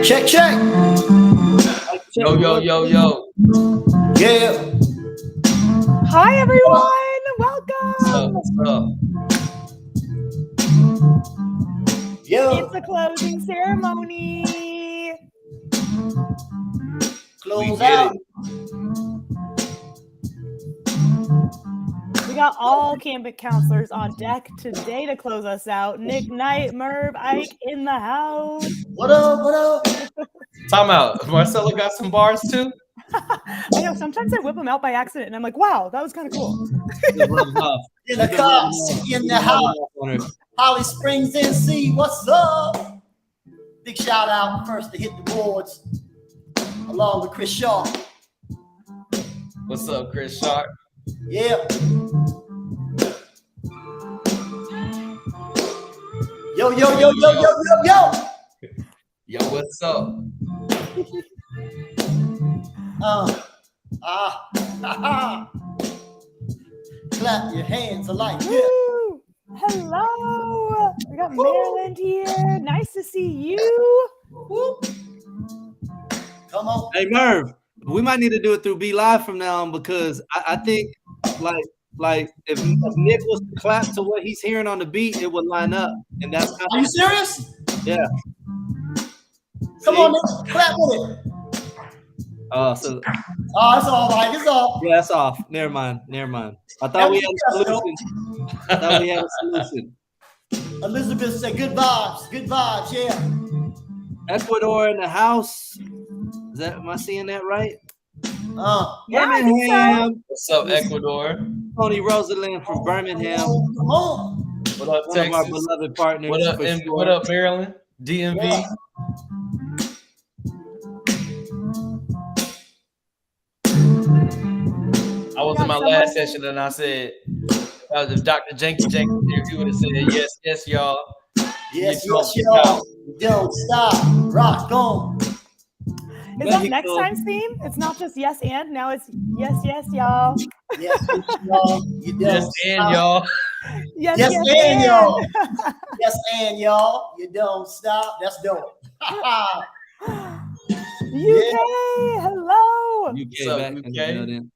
Check, check. Yo, yo, yo, yo. Yeah. Hi, everyone. Welcome. What's up? Yo. It's a closing ceremony. Close get out. We got all campus counselors on deck today to close us out. Nick Knight, Merv, Ike in the house. What up? What up? Time out. Marcelo got some bars too? I know, sometimes I whip them out by accident and I'm like, wow, that was kind of cool. In the cops, in the house. Holly Springs, NC. What's up? Big shout out first to hit the boards along with Chris Shaw. What's up, Chris Sharp? Yeah. Yo, yo, yo, yo, yo, yo, yo. Yo, what's up? Clap your hands alike. Yeah. Woo! Hello. We got Maryland here. Nice to see you. Woo. Come on. Hey Merv, we might need to do it through Be Live from now on because I think like if Nick was to clap to what he's hearing on the beat, it would line up. And that's kind Are you serious? yeah. Come on, Nick. Clap with it. So Oh, it's all right. It's all. yeah, that's off. Never mind. I thought we had a solution. I thought we had a solution. Elizabeth said, good vibes. Good vibes. Yeah. Ecuador in the house. Am I seeing that right? Yeah, I think so. Birmingham. What's up, Ecuador? Tony Rosalind from Birmingham. Come on. What up, One of our Texas? beloved partners. What up, for sure. What up, Maryland? DMV? Yeah. I was in my last session and I said, if Dr. Jenkins here, he would have said, yes, yes, y'all. Yes, You yes, don't y'all. Don't stop. Rock on. Is that next time's theme? It's not just yes and, now it's yes, yes, y'all. Yes, yes, y'all. You don't Yes, and stop. y'all. Yes, Yes, yes, and y'all. Yes, and y'all. You don't stop. That's dope. UK, hello. UK What's up, back in the UK? building.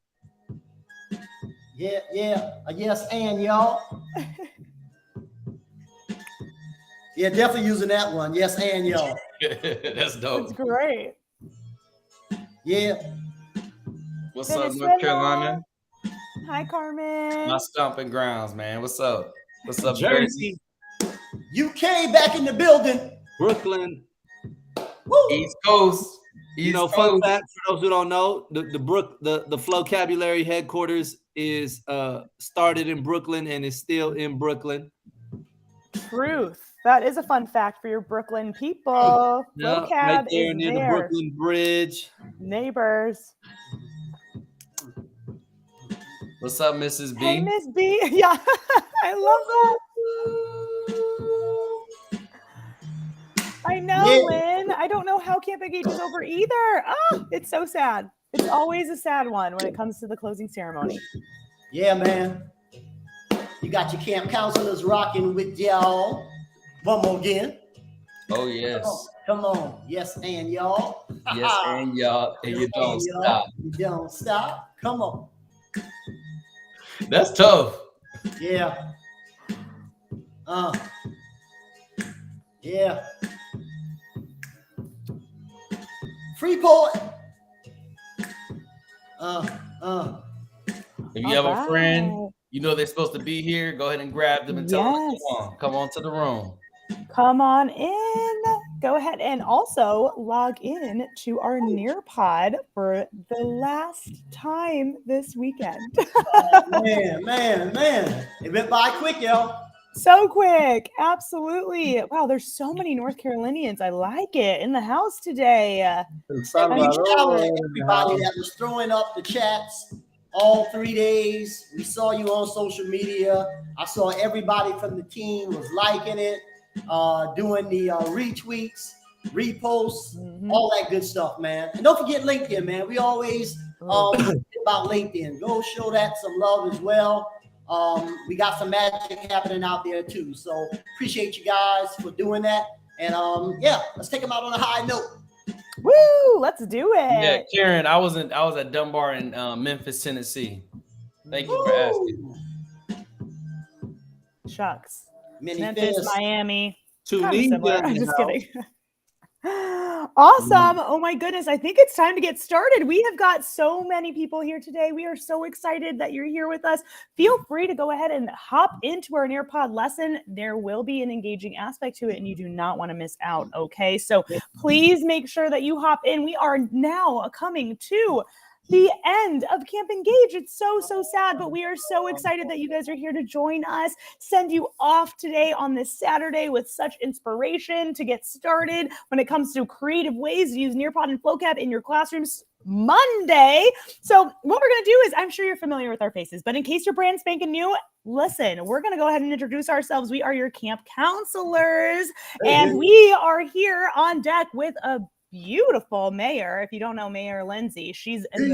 Yeah, yeah. Yes, and y'all. Yeah, definitely using that one. Yes, and y'all. That's dope. That's great. Yeah. What's up, Venezuela. North Carolina? Hi, Carmen. My stomping grounds, man. What's up? What's up, Jersey, UK back in the building. Brooklyn. Woo. East Coast. You know, fun fact for those who don't know, the Flowcabulary headquarters is started in Brooklyn and is still in Brooklyn. Truth. That is a fun fact for your Brooklyn people. Yeah, Flowcab right there is near there. the Brooklyn Bridge. Neighbors. What's up, Mrs. B? Hey, Miss B. Yeah, I love that. I know, Yeah. Lynn. I don't know how Camp Engage is over either. Oh, it's so sad. It's always a sad one when it comes to the closing ceremony. Yeah, man. You got your camp counselors rocking with y'all. One more again. Oh, yes. Come on. Yes, and y'all. Yes, and y'all. And you don't And y'all. stop. You don't stop. Come on. That's tough. Yeah. Yeah. Free poet. If you have a friend, you know they're supposed to be here, go ahead and grab them and tell them, come on to the room. Come on in. Go ahead and also log in to our Nearpod for the last time this weekend. Man. It went by quick, yo. So quick. Absolutely. Wow, there's so many North Carolinians. I like it in the house today. Shout out to everybody that was throwing up the chats all 3 days. We saw you on social media. I saw everybody from the team was liking it, doing the retweets, reposts, all that good stuff, man. And don't forget LinkedIn, man. We always about LinkedIn. Go show that some love as well. We got some magic happening out there too. So appreciate you guys for doing that. And yeah, let's take them out on a high note. Woo! Let's do it. Yeah, Karen, I was at Dunbar in Memphis, Tennessee. Thank you for asking. Shucks. Memphis, Memphis, Miami. Tunisia. I'm just kidding. Awesome. Oh my goodness. I think it's time to get started. We have got so many people here today. We are so excited that you're here with us. Feel free to go ahead and hop into our Nearpod lesson. There will be an engaging aspect to it and you do not want to miss out. Okay. So please make sure that you hop in. We are now coming to the end of Camp Engage. It's so sad, but we are so excited that you guys are here to join us, send you off today on this Saturday with such inspiration to get started when it comes to creative ways to use Nearpod and FlowCap in your classrooms Monday. So what we're going to do is, I'm sure you're familiar with our faces, but in case you're brand spanking new, listen, we're going to go ahead and introduce ourselves. We are your camp counselors, and we are here on deck with a beautiful Mayor. If you don't know Mayor Lindsay, she's in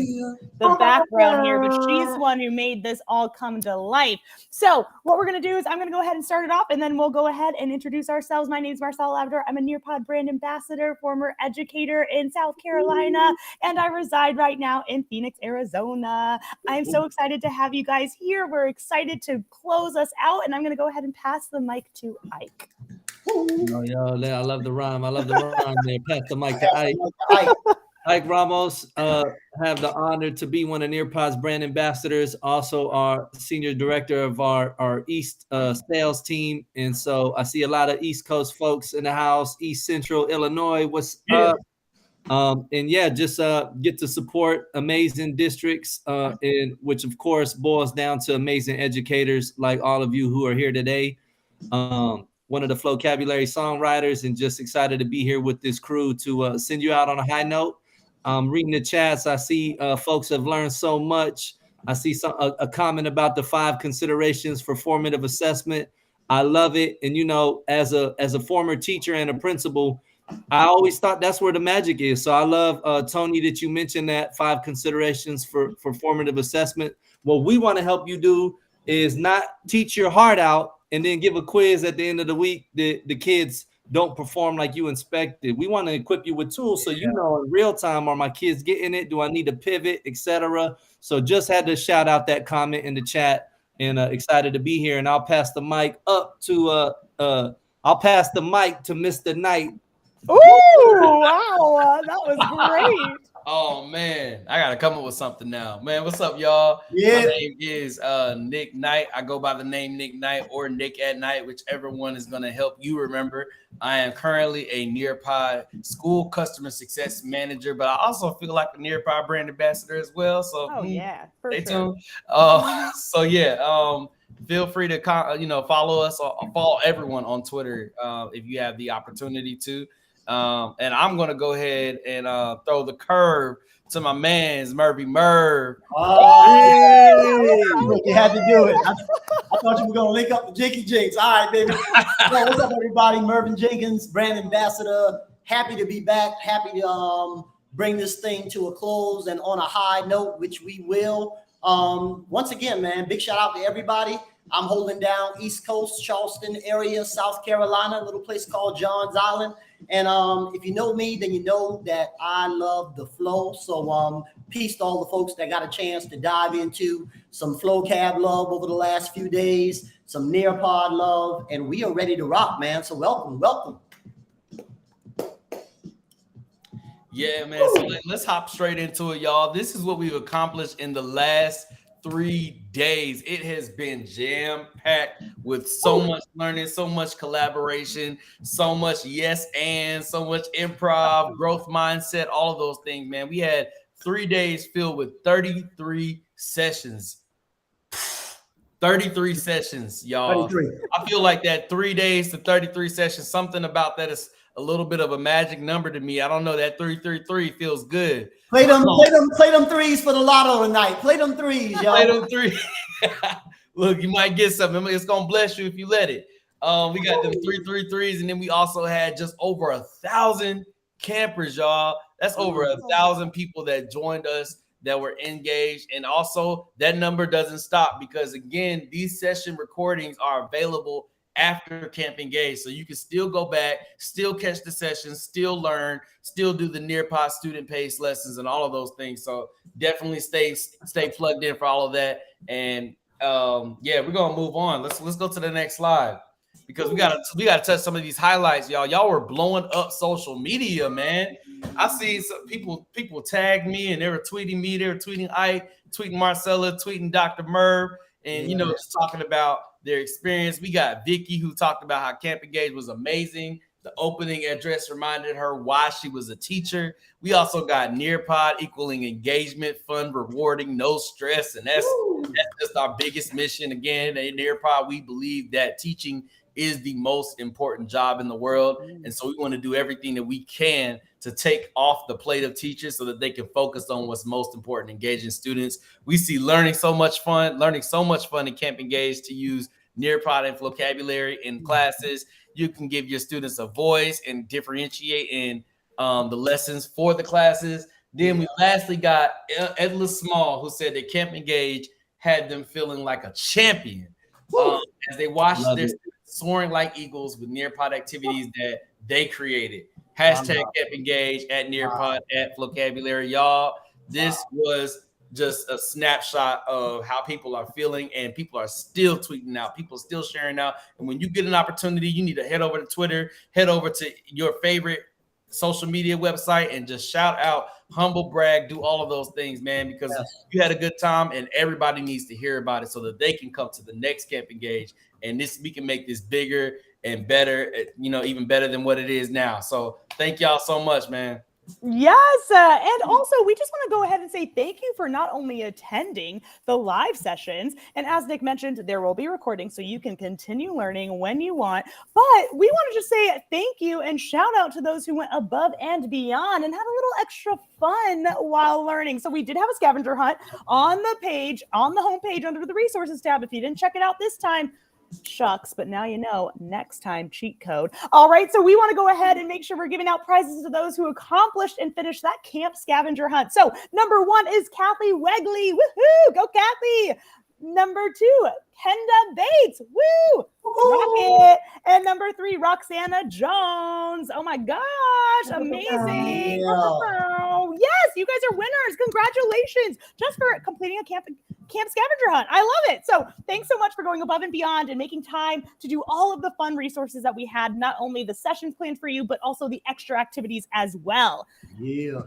the background here, but she's the one who made this all come to life. So what we're going to do is I'm going to go ahead and start it off, and then we'll go ahead and introduce ourselves. My name is Marcella Labrador. I'm a Nearpod brand ambassador, former educator in South Carolina, and I reside right now in Phoenix, Arizona. I'm so excited to have you guys here. We're excited to close us out, and I'm going to go ahead and pass the mic to Ike. Oh, yo, I love the rhyme. I love the rhyme there. Pass the mic to Ike. Ike Ramos, have the honor to be one of Nearpod's brand ambassadors, also our senior director of our East sales team. And so I see a lot of East Coast folks in the house, East Central Illinois. What's up? And yeah, just get to support amazing districts, and which of course boils down to amazing educators like all of you who are here today. One of the Flowcabulary songwriters, and just excited to be here with this crew to send you out on a high note. Reading the chats, I see folks have learned so much. I see a comment about the 5 considerations for formative assessment. I love it. And you know, as a former teacher and a principal, I always thought that's where the magic is. So I love, Tony, that you mentioned that 5 considerations for formative assessment. What we want to help you do is not teach your heart out and then give a quiz at the end of the week that the kids don't perform like you expected. We want to equip you with tools so you know in real time, are my kids getting it? Do I need to pivot, etc.? So just had to shout out that comment in the chat, and excited to be here. And I'll pass the mic up to Mr. Knight. Ooh, wow, that was great. Oh man, I gotta come up with something now. Man, what's up, y'all? Yeah. My name is Nick Knight. I go by the name Nick Knight or Nick at Night, whichever one is gonna help you remember. I am currently a Nearpod school customer success manager, but I also feel like a Nearpod brand ambassador as well. So stay tuned. So yeah, feel free to follow us or follow everyone on Twitter if you have the opportunity to. And I'm going to go ahead and throw the curve to my man's Murphy Merv. Oh, you had to do it. I thought you were going to link up the Jinky Jinks. All right, baby. So what's up, everybody? Mervyn Jenkins, brand ambassador. Happy to be back. Happy to bring this thing to a close and on a high note, which we will. Once again, man, big shout out to everybody. I'm holding down East Coast, Charleston area, South Carolina, a little place called Johns Island. And if you know me, then you know that I love the flow. So peace to all the folks that got a chance to dive into some FlowCab love over the last few days, some Nearpod love, and we are ready to rock, man. So welcome. Yeah, man. So let's hop straight into it, y'all. This is what we've accomplished in the last 3 days. It has been jam-packed with so much learning, so much collaboration, so much so much improv, growth mindset, all of those things, man. We had 3 days filled with 33 sessions. 33 sessions, y'all. 33. I feel like that 3 days to 33 sessions, something about that is a little bit of a magic number to me. I don't know, that 333 feels good. Play them threes for the lotto tonight. Play them threes, y'all. Play them threes. Look, you might get something. It's gonna bless you if you let it. We got them 333s, and then we also had just over 1,000 campers, y'all. That's over 1,000 people that joined us, that were engaged. And also that number doesn't stop, because again, these session recordings are available after Camp Engage. So you can still go back, still catch the sessions, still learn, still do the Nearpod student-paced lessons and all of those things. So definitely stay plugged in for all of that. And yeah, we're gonna move on. Let's go to the next slide, because we gotta touch some of these highlights, y'all. Y'all were blowing up social media, man. I see some people tag me, and they were tweeting me. They were tweeting Ike, tweeting Marcella, tweeting Dr. Merv, and just talking about their experience. We got Vicky, who talked about how Camp Engage was amazing. The opening address reminded her why she was a teacher. We also got Nearpod equaling engagement, fun, rewarding, no stress. And that's just our biggest mission. Again, at Nearpod, we believe that teaching is the most important job in the world. And so we want to do everything that we can to take off the plate of teachers so that they can focus on what's most important, engaging students. We see learning so much fun in Camp Engage to use Nearpod and vocabulary in classes. You can give your students a voice and differentiate in the lessons for the classes. Then we lastly got Edla Small, who said that Camp Engage had them feeling like a champion as they watched their students soaring like eagles with Nearpod activities that they created. Hashtag Camp Engage, at Nearpod, at vocabulary. Y'all, this was just a snapshot of how people are feeling, and people are still tweeting out, people are still sharing out. And when you get an opportunity, you need to head over to Twitter, head over to your favorite social media website, and just shout out, humble brag, do all of those things, man, because you had a good time, and everybody needs to hear about it so that they can come to the next Camp Engage, and we can make this bigger and better, even better than what it is now. So thank y'all so much, man. Yes. And also, we just want to go ahead and say thank you for not only attending the live sessions, and as Nick mentioned, there will be recordings so you can continue learning when you want, but we want to just say thank you and shout out to those who went above and beyond and had a little extra fun while learning. So we did have a scavenger hunt on the page, on the homepage under the resources tab. If you didn't check it out this time, shucks, but now you know, next time, cheat code. All right, so we want to go ahead and make sure we're giving out prizes to those who accomplished and finished that camp scavenger hunt. So number 1 is Kathy Wegley. Woohoo! Go Kathy! Number 2, Kenda Bates. Woo! Rocket. And number 3, Roxana Jones. Oh my gosh, amazing. Yes, you guys are winners. Congratulations just for completing a camp scavenger hunt. I love it. So thanks so much for going above and beyond and making time to do all of the fun resources that we had, not only the sessions planned for you, but also the extra activities as well. Yeah.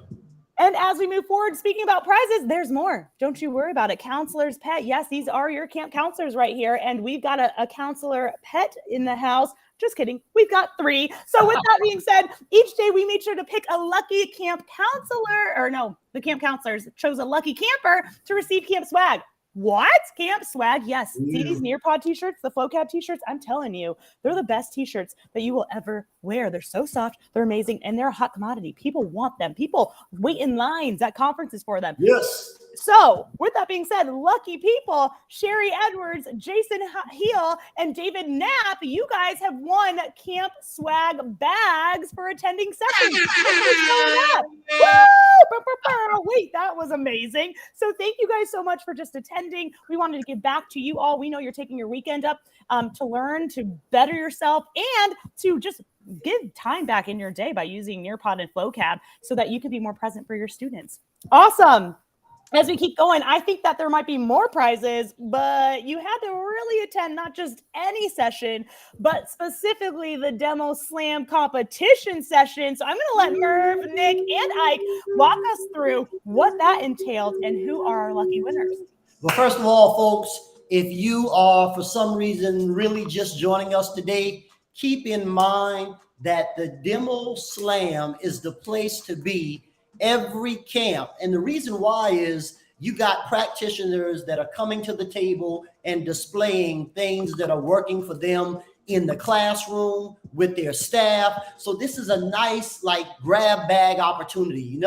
And as we move forward, speaking about prizes, there's more. Don't you worry about it. Counselor's Pet. Yes, these are your camp counselors right here. And we've got a counselor pet in the house. Just kidding. We've got 3. So with that being said, each day we made sure to pick a lucky camp counselor, or no, the camp counselors chose a lucky camper to receive camp swag. What? Camp swag? Yes. See these Nearpod t-shirts, the FloCab t-shirts? I'm telling you, they're the best t-shirts that you will ever wear. They're so soft, they're amazing, and they're a hot commodity. People want them. People wait in lines at conferences for them. Yes. So with that being said, lucky people, Sherry Edwards, Jason Heel, and David Knapp, you guys have won camp swag bags for attending sessions. Wait, that was amazing. So thank you guys so much for just attending. We wanted to give back to you all. We know you're taking your weekend up to learn, to better yourself, and to just give time back in your day by using Nearpod and FloCab so that you can be more present for your students. Awesome. As we keep going, I think that there might be more prizes, but you had to really attend not just any session, but specifically the Demo Slam competition session. So I'm going to let Merv, Nick, and Ike walk us through what that entailed and who are our lucky winners. Well, first of all, folks, if you are for some reason really just joining us today, keep in mind that the Demo Slam is the place to be every camp. And the reason why is you got practitioners that are coming to the table and displaying things that are working for them in the classroom with their staff. So this is a nice grab bag opportunity. You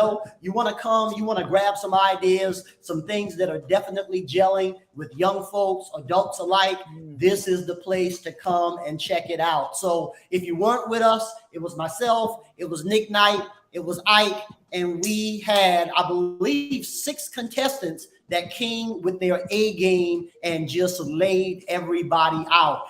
want to come, you want to grab some ideas, some things that are definitely gelling with young folks, adults alike. This is the place to come and check it out. So if you weren't with us, it was myself, it was Nick Knight, it was Ike, and we had, I believe, 6 contestants that came with their A game and just laid everybody out.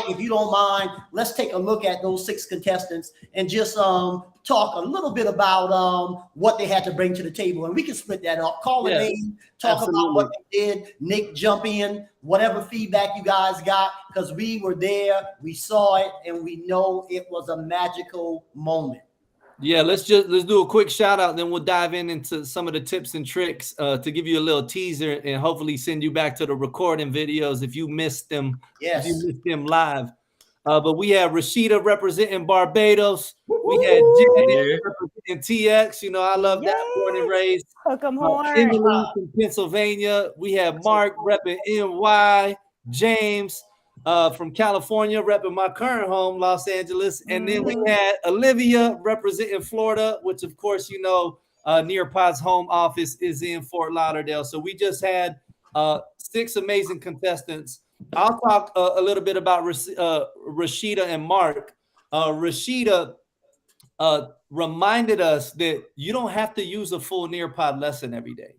If you don't mind, let's take a look at those 6 contestants and just talk a little bit about what they had to bring to the table. And we can split that up. Call a name, talk about what they did. Nick, jump in, whatever feedback you guys got, because we were there, we saw it, and we know it was a magical moment. Yeah, let's do a quick shout out, then we'll dive into some of the tips and tricks to give you a little teaser and hopefully send you back to the recording videos if you missed them. Yes, if you missed them live. But we have Rashida representing Barbados. We had Janet representing TX. You know, I love that, born and raised. Hook 'em horn. Emily from Pennsylvania. We have Mark repping NY. James from California, repping my current home, Los Angeles. And then we had Olivia representing Florida, which of course, you know, Nearpod's home office is in Fort Lauderdale. So we just had 6 amazing contestants. I'll talk a little bit about Rashida and Mark. Rashida reminded us that you don't have to use a full Nearpod lesson every day.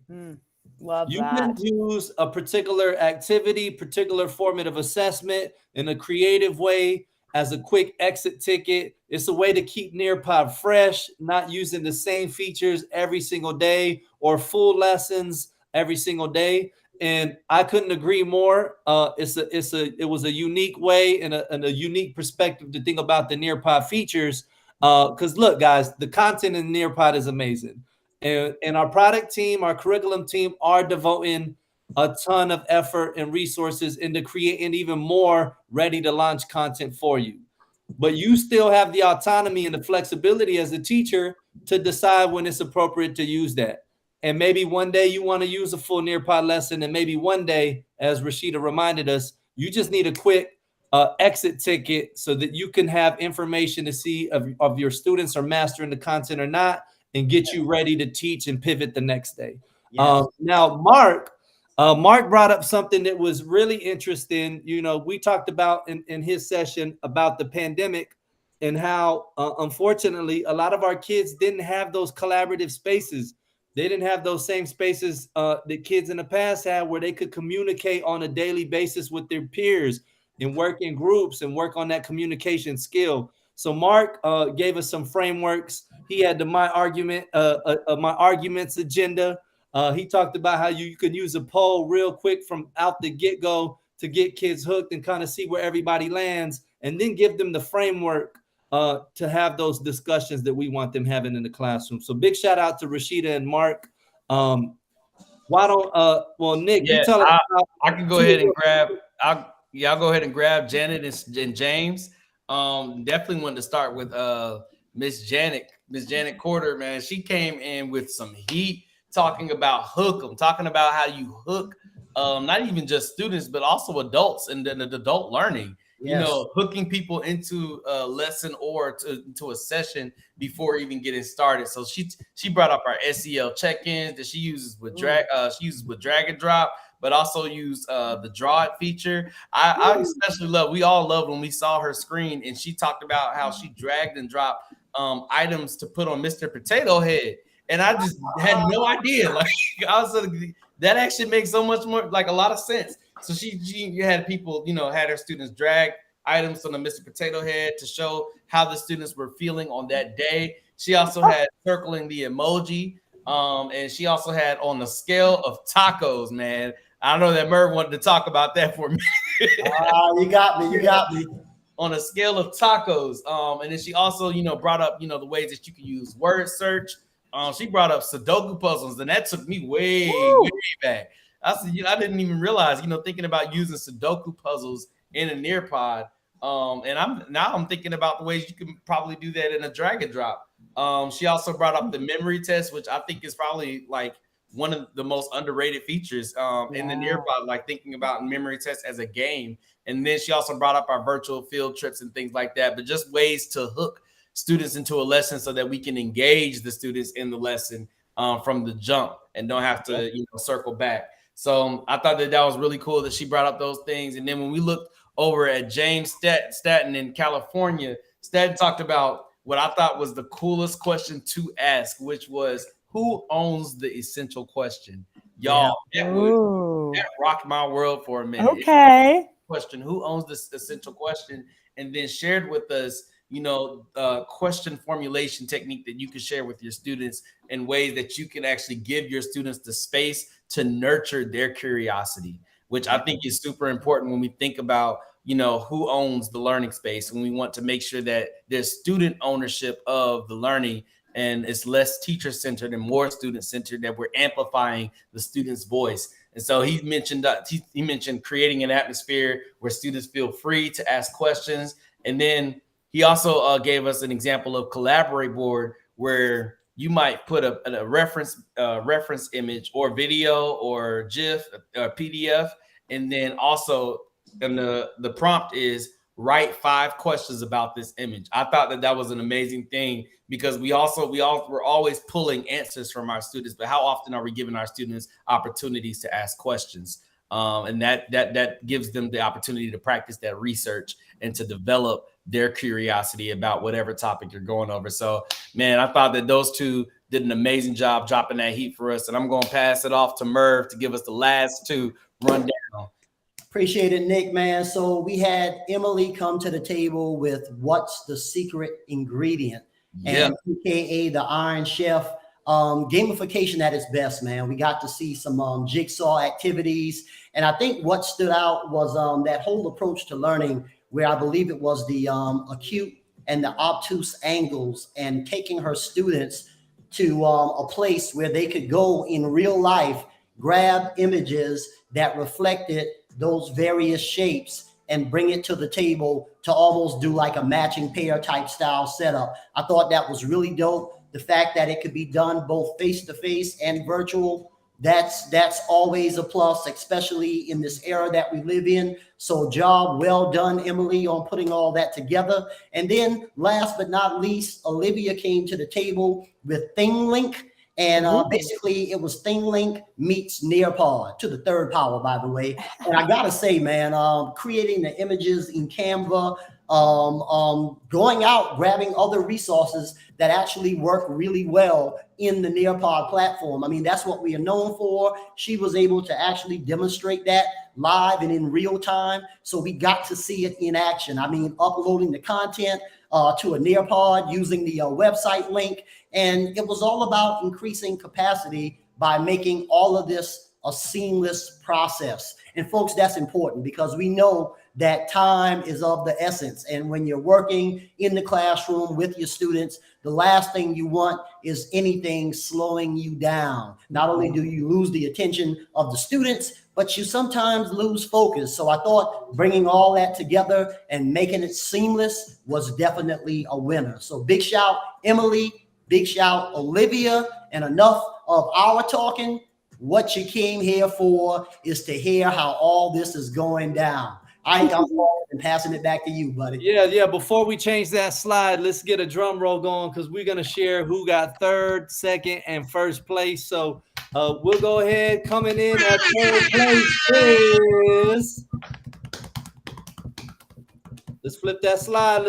Love you that. can use a particular activity, particular formative assessment in a creative way as a quick exit ticket. It's a way to keep Nearpod fresh, not using the same features every single day or full lessons every single day. And I couldn't agree more. It was a unique way and a unique perspective to think about the Nearpod features. Because look, guys, the content in Nearpod is amazing. And our product team, our curriculum team are devoting a ton of effort and resources into creating even more ready to launch content for you. But you still have the autonomy and the flexibility as a teacher to decide when it's appropriate to use that. And maybe one day you want to use a full Nearpod lesson. And maybe one day, as Rashida reminded us, you just need a quick exit ticket so that you can have information to see if your students are mastering the content or not, and get you ready to teach and pivot the next day. Yes. Now, Mark brought up something that was really interesting. You know, we talked about in his session about the pandemic and how, unfortunately, a lot of our kids didn't have those collaborative spaces. They didn't have those same spaces that kids in the past had where they could communicate on a daily basis with their peers and work in groups and work on that communication skill. So Mark gave us some frameworks. He had the my arguments agenda. He talked about how you can use a poll real quick from out the get-go to get kids hooked and kind of see where everybody lands, and then give them the framework to have those discussions that we want them having in the classroom. So big shout out to Rashida and Mark. Why don't Nick, you tell us. I can go ahead and grab. I'll go ahead and grab Janet and James. Definitely wanted to start with Miss Janet Corder, man. She came in with some heat, talking about hook 'em, talking about how you hook not even just students, but also adults and then the adult learning. Yes. You know, hooking people into a lesson or to a session before even getting started. So she brought up our SEL check-ins that she uses with drag and drop, but also use the draw it feature. I especially love. We all loved when we saw her screen and she talked about how she dragged and dropped items to put on Mr. Potato Head, and I just had no idea. Like, I was that actually makes so much more, like, a lot of sense. So she had people, you know, had her students drag items on the Mr. Potato Head to show how the students were feeling on that day. She also had circling the emoji, and she also had on the scale of tacos, man. I know that Merv wanted to talk about that for me. You got me. On a scale of tacos. And then she also, you know, brought up, you know, the ways that you can use word search. She brought up Sudoku puzzles, and that took me way back. I didn't even realize, you know, thinking about using Sudoku puzzles in a Nearpod. And I'm thinking about the ways you can probably do that in a drag and drop. She also brought up the memory test, which I think is probably like one of the most underrated features in the Nearpod, like thinking about memory tests as a game. And then she also brought up our virtual field trips and things like that, but just ways to hook students into a lesson so that we can engage the students in the lesson from the jump and don't have to, you know, circle back. So I thought that was really cool that she brought up those things. And then when we looked over at James Staten in California, Staten talked about what I thought was the coolest question to ask, which was, who owns the essential question? Y'all, Ooh. that rocked my world for a minute. Okay. Question: Who owns this essential question? And then shared with us, question formulation technique that you can share with your students in ways that you can actually give your students the space to nurture their curiosity, which I think is super important when we think about, who owns the learning space, and we want to make sure that there's student ownership of the learning, and it's less teacher-centered and more student-centered, that we're amplifying the student's voice. And so he mentioned creating an atmosphere where students feel free to ask questions. And then he also gave us an example of Collaborate Board, where you might put a reference image or video or GIF or PDF. And then also, the prompt is write 5 questions about this image. I thought that was an amazing thing, because we're always pulling answers from our students, but how often are we giving our students opportunities to ask questions? And that gives them the opportunity to practice that research and to develop their curiosity about whatever topic you're going over. So, man, I thought that those two did an amazing job dropping that heat for us. And I'm going to pass it off to Merv to give us the last 2 rundown. Appreciate it, Nick, man. So we had Emily come to the table with what's the secret ingredient, and AKA the Iron Chef. Gamification at its best, man. We got to see some jigsaw activities. And I think what stood out was that whole approach to learning, where I believe it was the acute and the obtuse angles, and taking her students to a place where they could go in real life, grab images that reflected those various shapes and bring it to the table to almost do like a matching pair type style setup. I thought that was really dope. The fact that it could be done both face-to-face and virtual, that's always a plus, especially in this era that we live in. So job well done, Emily, on putting all that together. And then last but not least, Olivia came to the table with ThingLink. And basically, it was ThingLink meets Nearpod, to the 3rd power, by the way. And I gotta say, man, creating the images in Canva, going out, grabbing other resources that actually work really well in the Nearpod platform. I mean, that's what we are known for. She was able to actually demonstrate that live and in real time. So we got to see it in action. I mean, uploading the content to a Nearpod using the website link. And it was all about increasing capacity by making all of this a seamless process. And folks, that's important, because we know that time is of the essence. And when you're working in the classroom with your students, the last thing you want is anything slowing you down. Not only do you lose the attention of the students, but you sometimes lose focus. So I thought bringing all that together and making it seamless was definitely a winner. So big shout, Emily, big shout, Olivia, and enough of our talking. What you came here for is to hear how all this is going down. I'm passing it back to you, buddy. Yeah. Before we change that slide, let's get a drum roll going, because we're going to share who got 3rd, 2nd, and 1st place. So we'll go ahead. Coming in at 3rd place is... Let's flip that slide.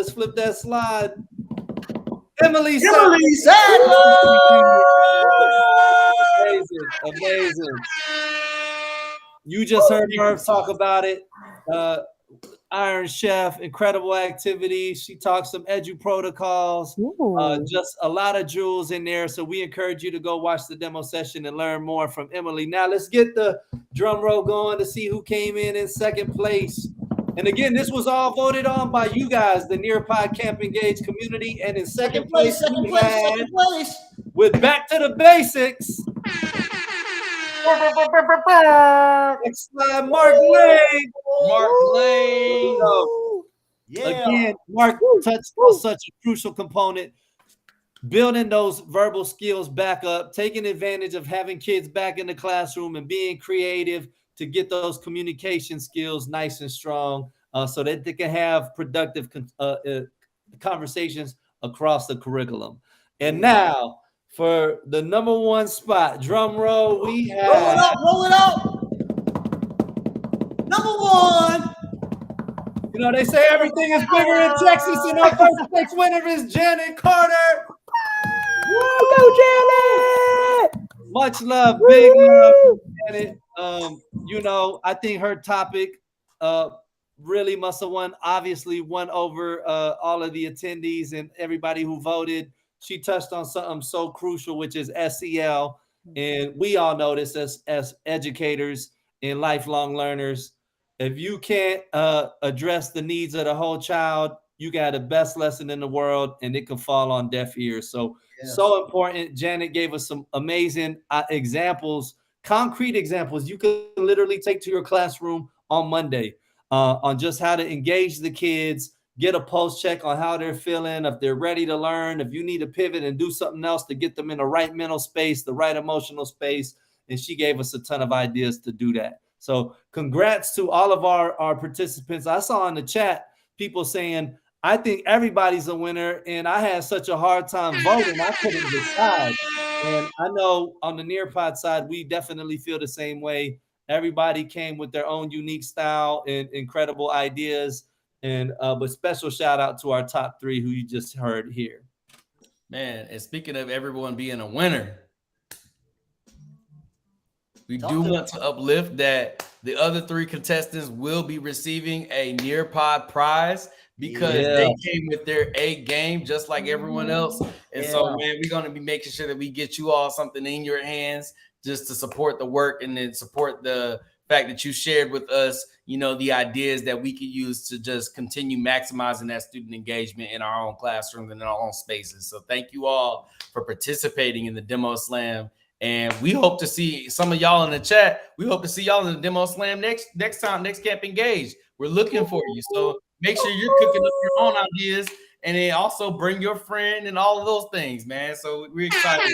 Emily Sadler! Amazing. You just heard Merv talk about it. Iron Chef, incredible activity. She talks some edu protocols, just a lot of jewels in there. So we encourage you to go watch the demo session and learn more from Emily. Now let's get the drum roll going to see who came in 2nd place. And again, this was all voted on by you guys, the Nearpod Camp Engage community. And in second place, with Back to the Basics. Next slide, Mark Lane. Again, Mark touched on such a crucial component, building those verbal skills back up, taking advantage of having kids back in the classroom and being creative to get those communication skills nice and strong, so that they can have productive conversations across the curriculum. And now, for the number 1 spot, drum roll, we have... Roll it up. Number 1. You know, they say everything is bigger in Texas, and our 1st place winner is Janet Carter. Woo, go Janet! Much love, big love. Janet, you know, I think her topic really must have obviously won over all of the attendees and everybody who voted. She touched on something so crucial, which is SEL. And we all know this as educators and lifelong learners. If you can't address the needs of the whole child, you got the best lesson in the world, and it can fall on deaf ears. So, so important. Janet gave us some amazing examples, concrete examples you can literally take to your classroom on Monday on just how to engage the kids, get a pulse check on how they're feeling, if they're ready to learn, if you need to pivot and do something else to get them in the right mental space, the right emotional space. And she gave us a ton of ideas to do that. So congrats to all of our participants. I saw in the chat people saying, I think everybody's a winner, and I had such a hard time voting, I couldn't decide. And I know on the Nearpod side, we definitely feel the same way. Everybody came with their own unique style and incredible ideas. And but special shout out to our top three who you just heard here. Man, and speaking of everyone being a winner, we do want to uplift that the other three contestants will be receiving a Nearpod prize because they came with their A game just like everyone else. And so, man, we're going to be making sure that we get you all something in your hands just to support the work and then support the fact that you shared with us, you know, the ideas that we could use to just continue maximizing that student engagement in our own classrooms and in our own spaces. So thank you all for participating in the Demo Slam. And we hope to see some of y'all in the chat. We hope to see y'all in the Demo Slam next time, next Camp Engage. We're looking for you. So make sure you're cooking up your own ideas, and then also bring your friend and all of those things, man. So we're excited.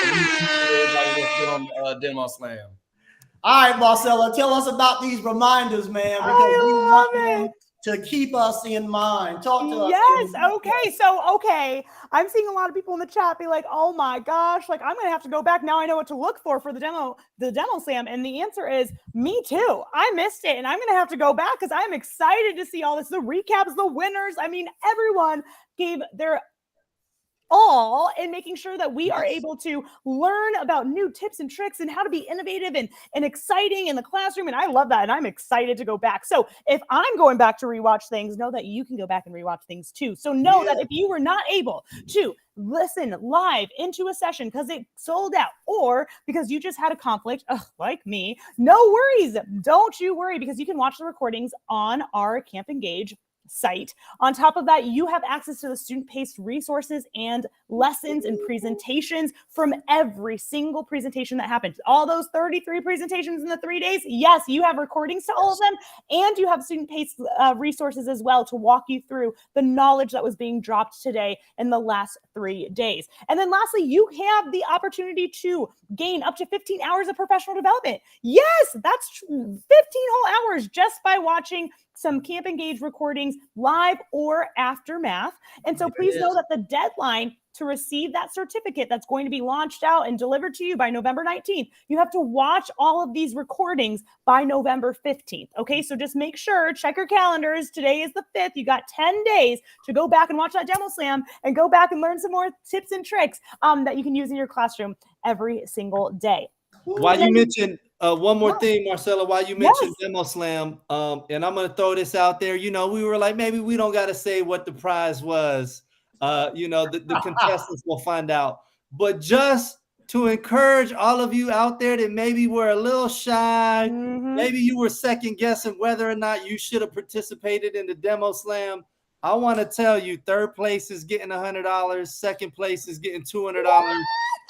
Everybody that's been on Demo Slam. All right, Marcella, tell us about these reminders, man, because we want them to keep us in mind. Talk to us. Yes. Okay. I'm seeing a lot of people in the chat be like, oh my gosh, like I'm going to have to go back. Now I know what to look for the Demo Slam. And the answer is me too. I missed it. And I'm going to have to go back because I'm excited to see all this, the recaps, the winners. I mean, everyone gave their all in making sure that we are able to learn about new tips and tricks and how to be innovative and exciting in the classroom. And I love that. And I'm excited to go back. So if I'm going back to rewatch things, know that you can go back and rewatch things too. So know that if you were not able to listen live into a session because it sold out or because you just had a conflict, like me, no worries. Don't you worry, because you can watch the recordings on our Camp Engage site. On top of that, you have access to the student-paced resources and lessons and presentations from every single presentation that happened. All those 33 presentations in the 3 days, yes, you have recordings to all of them, and you have student-paced resources as well to walk you through the knowledge that was being dropped today in the last 3 days. And then lastly, you have the opportunity to gain up to 15 hours of professional development. Yes, that's 15 whole hours just by watching some Camp Engage recordings live or after math. And so please know that the deadline to receive that certificate that's going to be launched out and delivered to you by November 19th, you have to watch all of these recordings by November 15th. Okay, so just make sure, check your calendars. Today is the 5th. You got 10 days to go back and watch that Demo Slam and go back and learn some more tips and tricks that you can use in your classroom every single day. While you mentioned one more thing, Marcella, while you mentioned Demo Slam, and I'm going to throw this out there, you know, we were like, maybe we don't got to say what the prize was. You know, the contestants will find out. But just to encourage all of you out there that maybe were a little shy, maybe you were second guessing whether or not you should have participated in the Demo Slam, I want to tell you, third place is getting $100, second place is getting $200.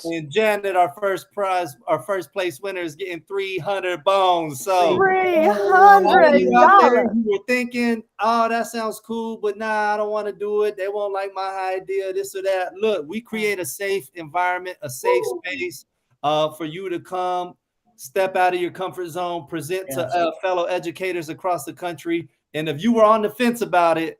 And Janet, our first place winner, is getting 300 bones. So $300. You were thinking, oh, that sounds cool, but nah, I don't want to do it. They won't like my idea, this or that. Look, we create a safe environment, a safe space for you to come, step out of your comfort zone, present to fellow educators across the country. And if you were on the fence about it,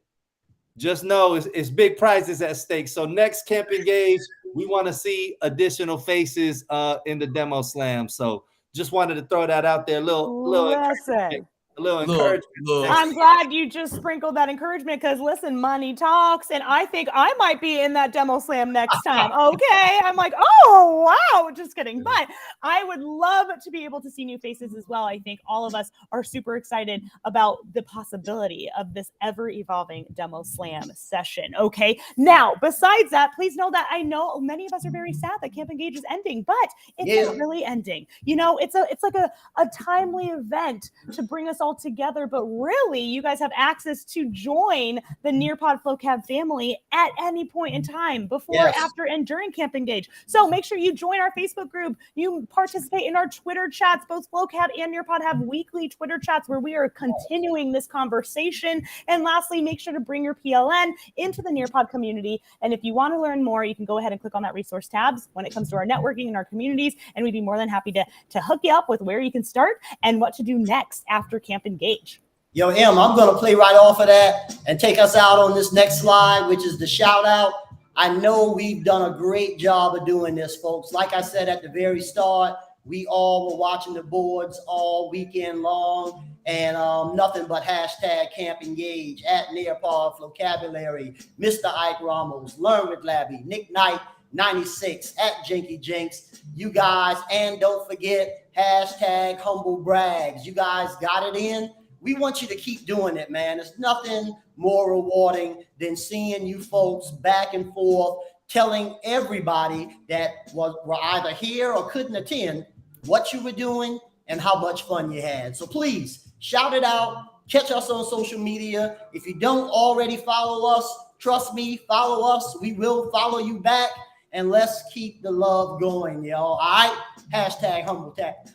just know it's big prizes at stake. So next Camp Engage, we want to see additional faces in the Demo Slam. So just wanted to throw that out there. Little Listen, A little encouragement. I'm glad you just sprinkled that encouragement because listen, money talks, and I think I might be in that demo slam next time. Okay. I'm like, oh, wow. Just kidding. But I would love to be able to see new faces as well. I think all of us are super excited about the possibility of this ever evolving demo slam session. Okay. Now, besides that, please know that I know many of us are very sad that Camp Engage is ending, but it's not really ending. You know, it's like a timely event to bring us all together, but really you guys have access to join the Nearpod FloCab family at any point in time, before, after, and during Camp Engage. So make sure you join our Facebook group. You participate in our Twitter chats. Both FloCab and Nearpod have weekly Twitter chats where we are continuing this conversation. And lastly, make sure to bring your PLN into the Nearpod community. And if you want to learn more, you can go ahead and click on that resource tabs when it comes to our networking and our communities, and we'd be more than happy to hook you up with where you can start and what to do next after Camp Engage. Yo, Em, I'm going to play right off of that and take us out on this next slide, which is the shout out. I know we've done a great job of doing this, folks. Like I said at the very start, we all were watching the boards all weekend long, and nothing but hashtag Camp Engage, at Nearpod Vocabulary, Mr. Ike Ramos, Learn with Labby, Nick Knight 96, at Jinky Jinx, you guys, and don't forget hashtag Humble Brags. You guys got it in. We want you to keep doing it, man. There's nothing more rewarding than seeing you folks back and forth, telling everybody that were either here or couldn't attend what you were doing and how much fun you had. So please shout it out. Catch us on social media. If you don't already follow us, trust me, follow us. We will follow you back. And let's keep the love going, y'all. All right? Hashtag humble brags.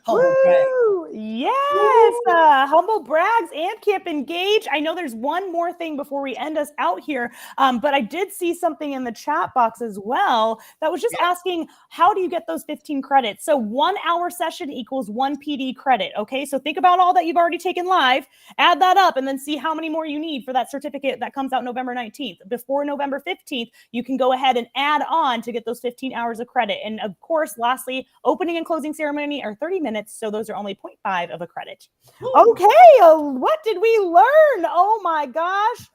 Yes, Humble Brags and Camp Engage. I know there's one more thing before we end us out here, but I did see something in the chat box as well that was just asking, how do you get those 15 credits? So 1 hour session equals 1 PD credit, okay? So think about all that you've already taken live, add that up, and then see how many more you need for that certificate that comes out November 19th. Before November 15th, you can go ahead and add on to get those 15 hours of credit. And of course, lastly, opening and closing ceremony are 30 minutes, so those are only 0.5 of a credit. Okay, what did we learn? Oh my gosh.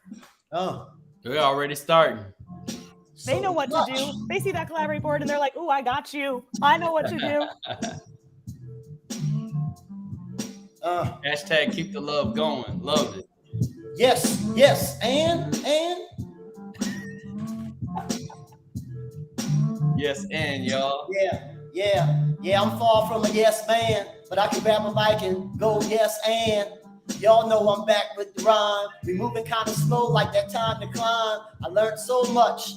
Oh, we're already starting. They know what to do. They see that collaborate board and they're like, "Oh, I got you. I know what to do." Hashtag keep the love going. Love it. Yes, and yes, and y'all. Yeah, I'm far from a yes man, but I can grab my mic and go yes and. Y'all know I'm back with the rhyme. We moving kind of slow like that time to climb. I learned so much,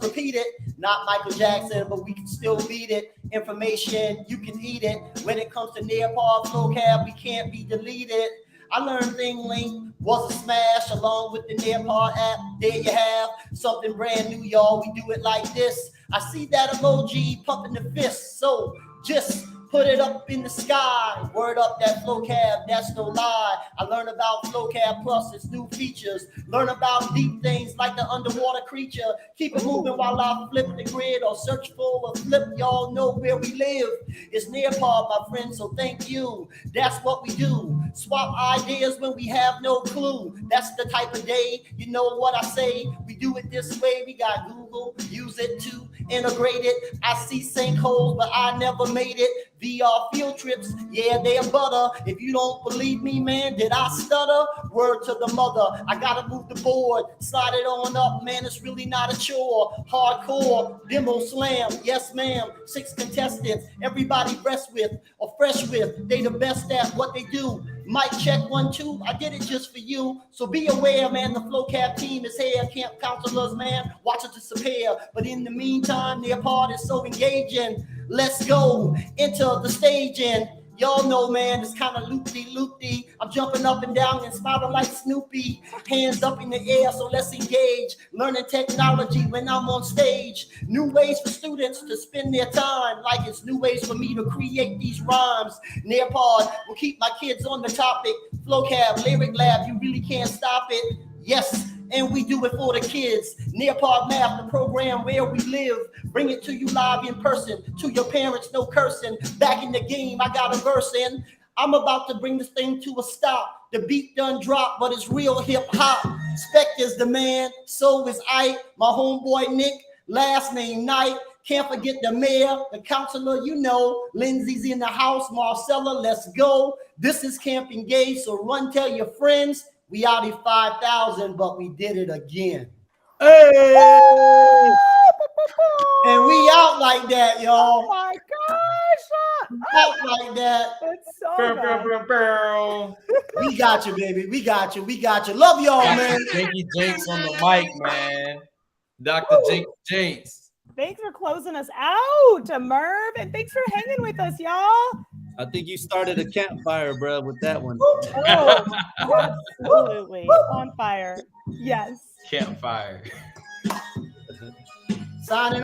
repeat it. Not Michael Jackson, but we can still beat it. Information, you can eat it. When it comes to Nearpod FloCab, we can't be deleted. I learned ThingLink was a smash along with the Nearpod app. There you have something brand new, y'all. We do it like this. I see that emoji pumping the fist, so just put it up in the sky. Word up that FloCab, that's no lie. I learned about FloCab Plus, its new features. Learn about deep things like the underwater creature. Keep it moving while I flip the grid or search for a flip. Y'all know where we live. It's Nearpod, my friend, so thank you. That's what we do. Swap ideas when we have no clue. That's the type of day, you know what I say. We do it this way. We got Google, use it to integrate it. I see sinkholes, but I never made it. VR field trips, yeah, they're butter. If you don't believe me, man, did I stutter? Word to the mother, I gotta move the board. Slide it on up, man, it's really not a chore. Hardcore, demo slam, yes ma'am. 6 contestants, everybody rest with or fresh with. They the best at what they do. Mic check 1, 2, I did it just for you. So be aware, man, the FloCab team is here. Camp counselors, man, watch it disappear. But in the meantime, their part is so engaging. Let's go into the stage and y'all know, man, it's kind of loopy. I'm jumping up and down and smiling like Snoopy. Hands up in the air, so let's engage. Learning technology when I'm on stage. New ways for students to spend their time, like it's new ways for me to create these rhymes. Nearpod will keep my kids on the topic. FloCab, Lyric Lab, you really can't stop it. Yes, and we do it for the kids. Nearpod Math, the program where we live. Bring it to you live in person. To your parents, no cursing. Back in the game, I got a verse in. I'm about to bring this thing to a stop. The beat done drop, but it's real hip hop. Spectre's the man, so is Ike. My homeboy Nick, last name Knight. Can't forget the mayor, the counselor, you know. Lindsay's in the house, Marcella, let's go. This is Camp Engage, so run tell your friends. We out at 5,000, but we did it again. Hey! And we out like that, y'all. Oh my gosh! Out like that. It's so good. Thank We got you, baby. We got you. We got you. Love y'all, man. you, Jinx, on the mic, man. Dr. Jinx Jinx. Thanks for closing us out, Merv, and thanks for hanging with us, y'all. I think you started a campfire, bro, with that one. Oh, absolutely on fire. Yes. Campfire. Signing